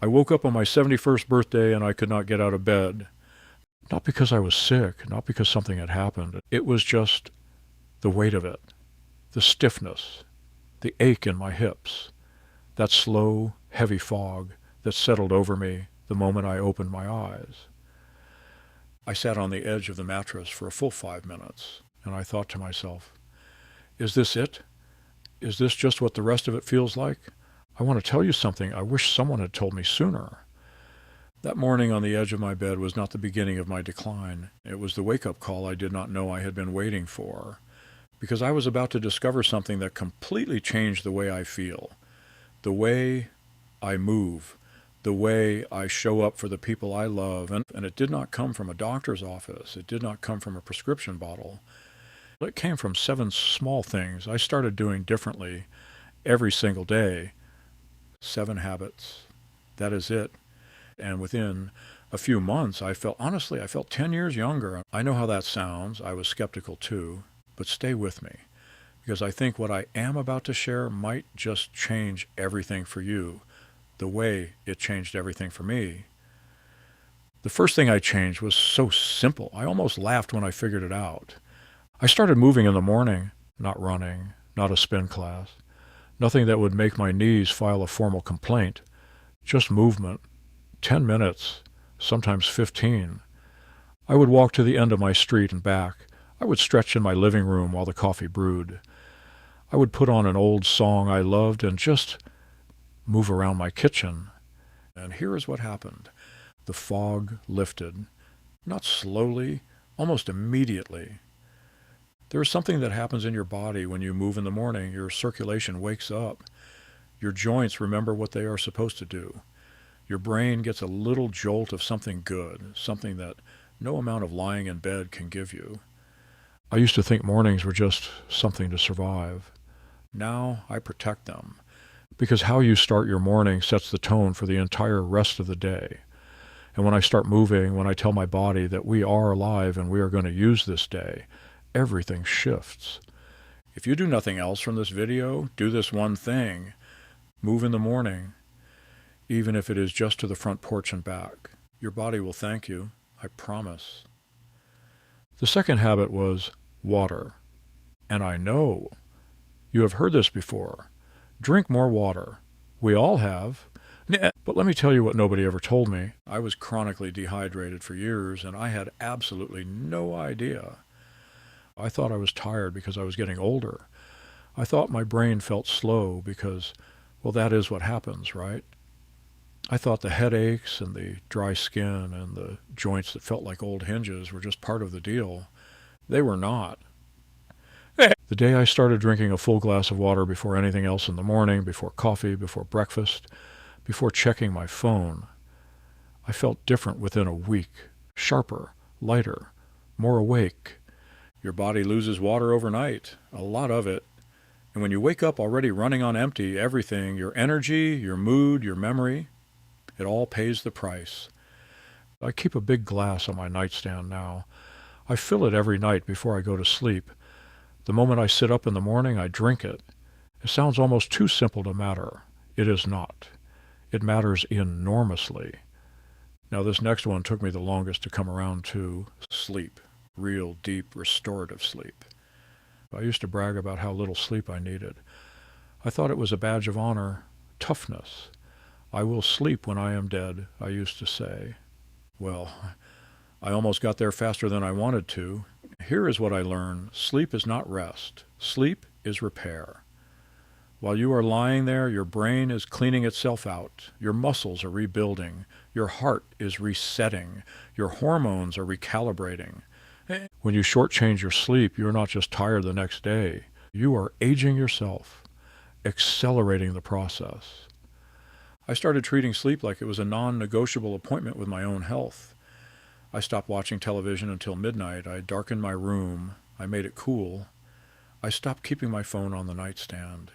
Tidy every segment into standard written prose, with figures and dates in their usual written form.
I woke up on my 71st birthday and I could not get out of bed. Not because I was sick, not because something had happened. It was just the weight of it, the stiffness, the ache in my hips, that slow, heavy fog that settled over me the moment I opened my eyes. I sat on the edge of the mattress for a full 5 minutes, and I thought to myself, is this it? Is this just what the rest of it feels like? I want to tell you something I wish someone had told me sooner. That morning on the edge of my bed was not the beginning of my decline. It was the wake-up call I did not know I had been waiting for, because I was about to discover something that completely changed the way I feel, the way I move, the way I show up for the people I love. And it did not come from a doctor's office. It did not come from a prescription bottle. It came from 7 small things I started doing differently every single day. 7 habits. That is it. And within a few months, I felt 10 years younger. I know how that sounds. I was skeptical too. But stay with me, because I think what I am about to share might just change everything for you, the way it changed everything for me. The first thing I changed was so simple. I almost laughed when I figured it out. I started moving in the morning, not running, not a spin class, nothing that would make my knees file a formal complaint, just movement, 10 minutes, sometimes 15. I would walk to the end of my street and back. I would stretch in my living room while the coffee brewed. I would put on an old song I loved and just move around my kitchen. And here is what happened. The fog lifted, not slowly, almost immediately. There is something that happens in your body when you move in the morning. Your circulation wakes up. Your joints remember what they are supposed to do. Your brain gets a little jolt of something good, something that no amount of lying in bed can give you. I used to think mornings were just something to survive. Now I protect them, because how you start your morning sets the tone for the entire rest of the day. And when I start moving, when I tell my body that we are alive and we are going to use this day, everything shifts. If you do nothing else from this video, do this one thing. Move in the morning, even if it is just to the front porch and back. Your body will thank you, I promise. The second habit was water. And I know you have heard this before. Drink more water. We all have. But let me tell you what nobody ever told me. I was chronically dehydrated for years, and I had absolutely no idea. I thought I was tired because I was getting older. I thought my brain felt slow because, well, that is what happens, right? I thought the headaches and the dry skin and the joints that felt like old hinges were just part of the deal. They were not. The day I started drinking a full glass of water before anything else in the morning, before coffee, before breakfast, before checking my phone, I felt different within a week, sharper, lighter, more awake. Your body loses water overnight, a lot of it. And when you wake up already running on empty, everything, your energy, your mood, your memory, it all pays the price. I keep a big glass on my nightstand now. I fill it every night before I go to sleep. The moment I sit up in the morning, I drink it. It sounds almost too simple to matter. It is not. It matters enormously. Now, this next one took me the longest to come around to: sleep. Real, deep, restorative sleep. I used to brag about how little sleep I needed. I thought it was a badge of honor, toughness. I will sleep when I am dead, I used to say. Well, I almost got there faster than I wanted to. Here is what I learned. Sleep is not rest. Sleep is repair. While you are lying there, your brain is cleaning itself out. Your muscles are rebuilding. Your heart is resetting. Your hormones are recalibrating. When you shortchange your sleep, you're not just tired the next day. You are aging yourself, accelerating the process. I started treating sleep like it was a non-negotiable appointment with my own health. I stopped watching television until midnight. I darkened my room. I made it cool. I stopped keeping my phone on the nightstand.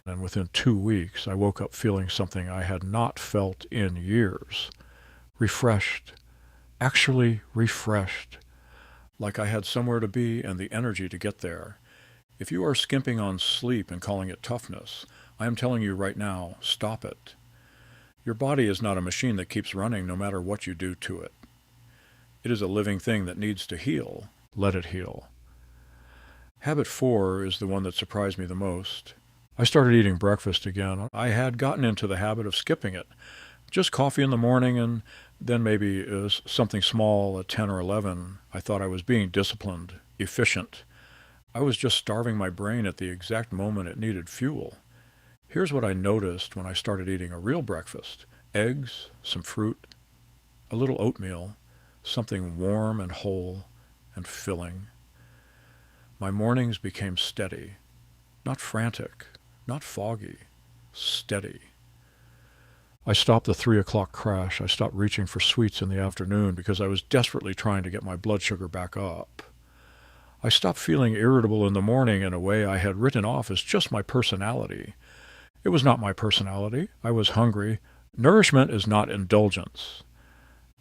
And within 2 weeks, I woke up feeling something I had not felt in years. Refreshed. Actually refreshed. Like I had somewhere to be and the energy to get there. If you are skimping on sleep and calling it toughness, I am telling you right now, stop it. Your body is not a machine that keeps running no matter what you do to it. It is a living thing that needs to heal. Let it heal. Habit 4 is the one that surprised me the most. I started eating breakfast again. I had gotten into the habit of skipping it. Just coffee in the morning and then maybe something small at 10 or 11. I thought I was being disciplined, efficient. I was just starving my brain at the exact moment it needed fuel. Here's what I noticed when I started eating a real breakfast. Eggs, some fruit, a little oatmeal, something warm and whole and filling. My mornings became steady, not frantic, not foggy, steady. I stopped the 3 o'clock crash. I stopped reaching for sweets in the afternoon because I was desperately trying to get my blood sugar back up. I stopped feeling irritable in the morning in a way I had written off as just my personality. It was not my personality. I was hungry. Nourishment is not indulgence.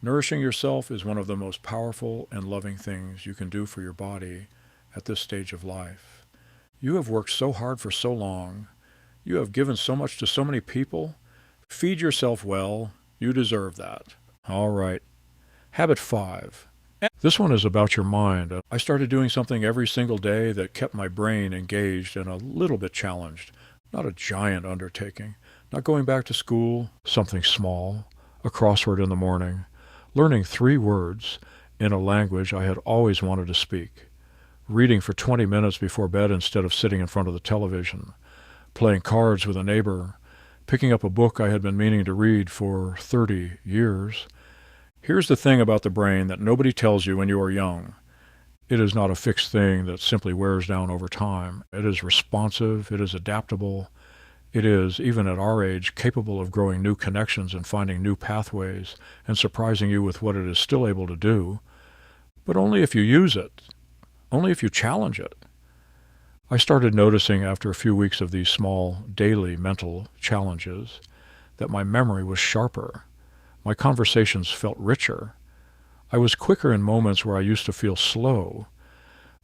Nourishing yourself is one of the most powerful and loving things you can do for your body at this stage of life. You have worked so hard for so long. You have given so much to so many people. Feed yourself well. You deserve that. All right. Habit 5. This one is about your mind. I started doing something every single day that kept my brain engaged and a little bit challenged. Not a giant undertaking. Not going back to school. Something small. A crossword in the morning. Learning 3 words in a language I had always wanted to speak. Reading for 20 minutes before bed instead of sitting in front of the television. Playing cards with a neighbor. Picking up a book I had been meaning to read for 30 years. Here's the thing about the brain that nobody tells you when you are young. It is not a fixed thing that simply wears down over time. It is responsive. It is adaptable. It is, even at our age, capable of growing new connections and finding new pathways and surprising you with what it is still able to do. But only if you use it. Only if you challenge it. I started noticing after a few weeks of these small, daily mental challenges that my memory was sharper. My conversations felt richer. I was quicker in moments where I used to feel slow.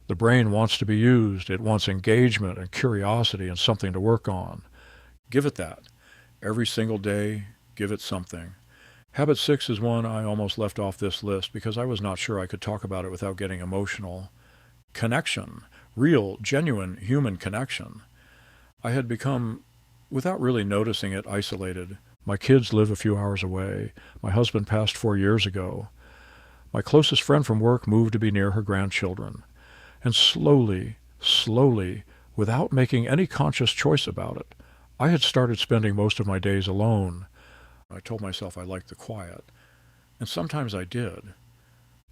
The brain wants to be used. It wants engagement and curiosity and something to work on. Give it that. Every single day, give it something. Habit 6 is one I almost left off this list because I was not sure I could talk about it without getting emotional. Connection. Real, genuine human connection. I had become, without really noticing it, isolated. My kids live a few hours away. My husband passed 4 years ago. My closest friend from work moved to be near her grandchildren. And slowly, without making any conscious choice about it, I had started spending most of my days alone. I told myself I liked the quiet, and sometimes I did.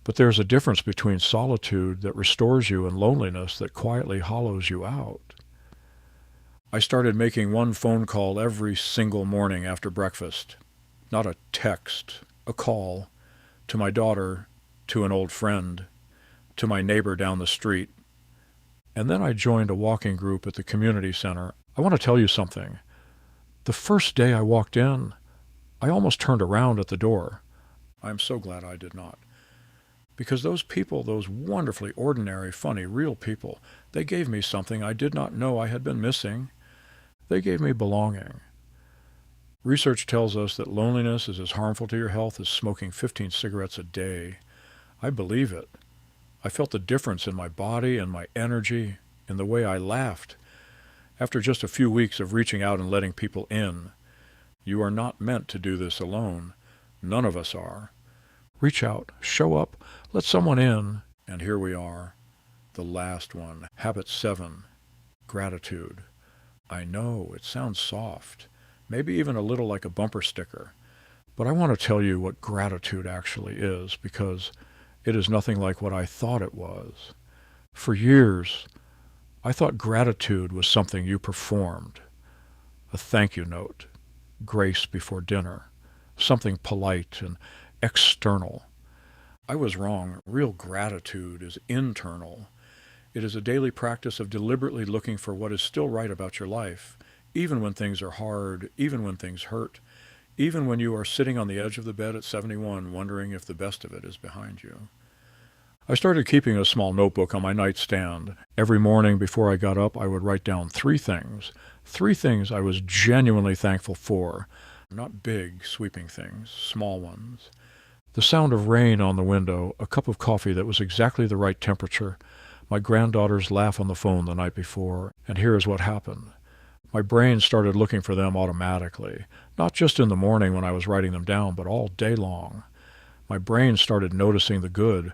But there's a difference between solitude that restores you and loneliness that quietly hollows you out. I started making one phone call every single morning after breakfast. Not a text, a call. To my daughter, to an old friend, to my neighbor down the street. And then I joined a walking group at the community center. I want to tell you something. The first day I walked in, I almost turned around at the door. I'm so glad I did not. Because those people, those wonderfully ordinary, funny, real people, they gave me something I did not know I had been missing. They gave me belonging. Research tells us that loneliness is as harmful to your health as smoking 15 cigarettes a day. I believe it. I felt the difference in my body and my energy, in the way I laughed. After just a few weeks of reaching out and letting people in, you are not meant to do this alone. None of us are. Reach out, show up, let someone in, and here we are. The last one, habit 7, gratitude. I know, it sounds soft, maybe even a little like a bumper sticker, but I want to tell you what gratitude actually is, because it is nothing like what I thought it was. For years, I thought gratitude was something you performed, a thank you note, grace before dinner, something polite and external. I was wrong. Real gratitude is internal. It is a daily practice of deliberately looking for what is still right about your life, even when things are hard, even when things hurt, even when you are sitting on the edge of the bed at 71 wondering if the best of it is behind you. I started keeping a small notebook on my nightstand. Every morning before I got up, I would write down 3 things I was genuinely thankful for. Not big, sweeping things, small ones. The sound of rain on the window, a cup of coffee that was exactly the right temperature, my granddaughter's laugh on the phone the night before, and here is what happened. My brain started looking for them automatically, not just in the morning when I was writing them down, but all day long. My brain started noticing the good,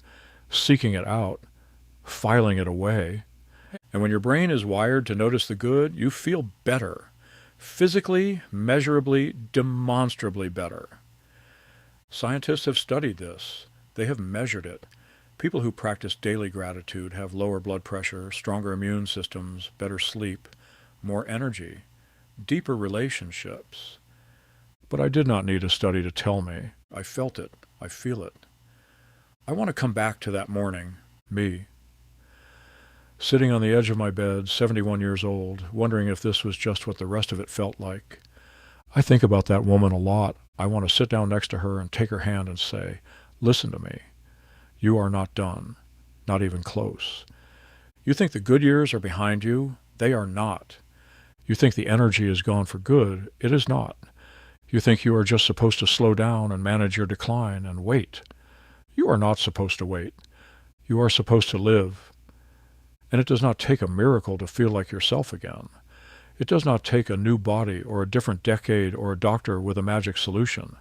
seeking it out, filing it away. And when your brain is wired to notice the good, you feel better. Physically, measurably, demonstrably better. Scientists have studied this. They have measured it. People who practice daily gratitude have lower blood pressure, stronger immune systems, better sleep, more energy, deeper relationships. But I did not need a study to tell me. I felt it. I feel it. I want to come back to that morning, me, sitting on the edge of my bed, 71 years old, wondering if this was just what the rest of it felt like. I think about that woman a lot. I want to sit down next to her and take her hand and say, listen to me. You are not done, not even close. You think the good years are behind you? They are not. You think the energy is gone for good? It is not. You think you are just supposed to slow down and manage your decline and wait. You are not supposed to wait. You are supposed to live. And it does not take a miracle to feel like yourself again. It does not take a new body or a different decade or a doctor with a magic solution.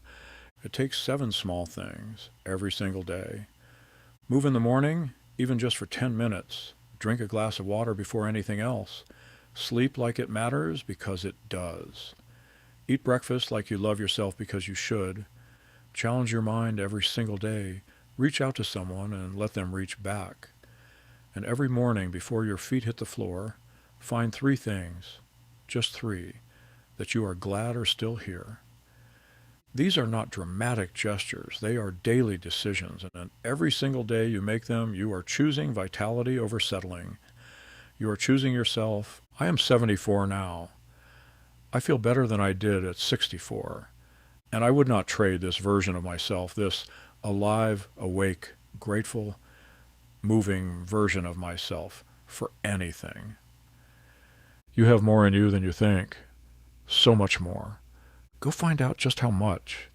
It takes 7 small things every single day. Move in the morning, even just for 10 minutes. Drink a glass of water before anything else. Sleep like it matters because it does. Eat breakfast like you love yourself because you should. Challenge your mind every single day. Reach out to someone and let them reach back. And every morning before your feet hit the floor, find 3 things, just 3, that you are glad are still here. These are not dramatic gestures. They are daily decisions. And every single day you make them, you are choosing vitality over settling. You are choosing yourself. I am 74 now. I feel better than I did at 64. And I would not trade this version of myself, this alive, awake, grateful, moving version of myself, for anything. You have more in you than you think. So much more. Go find out just how much.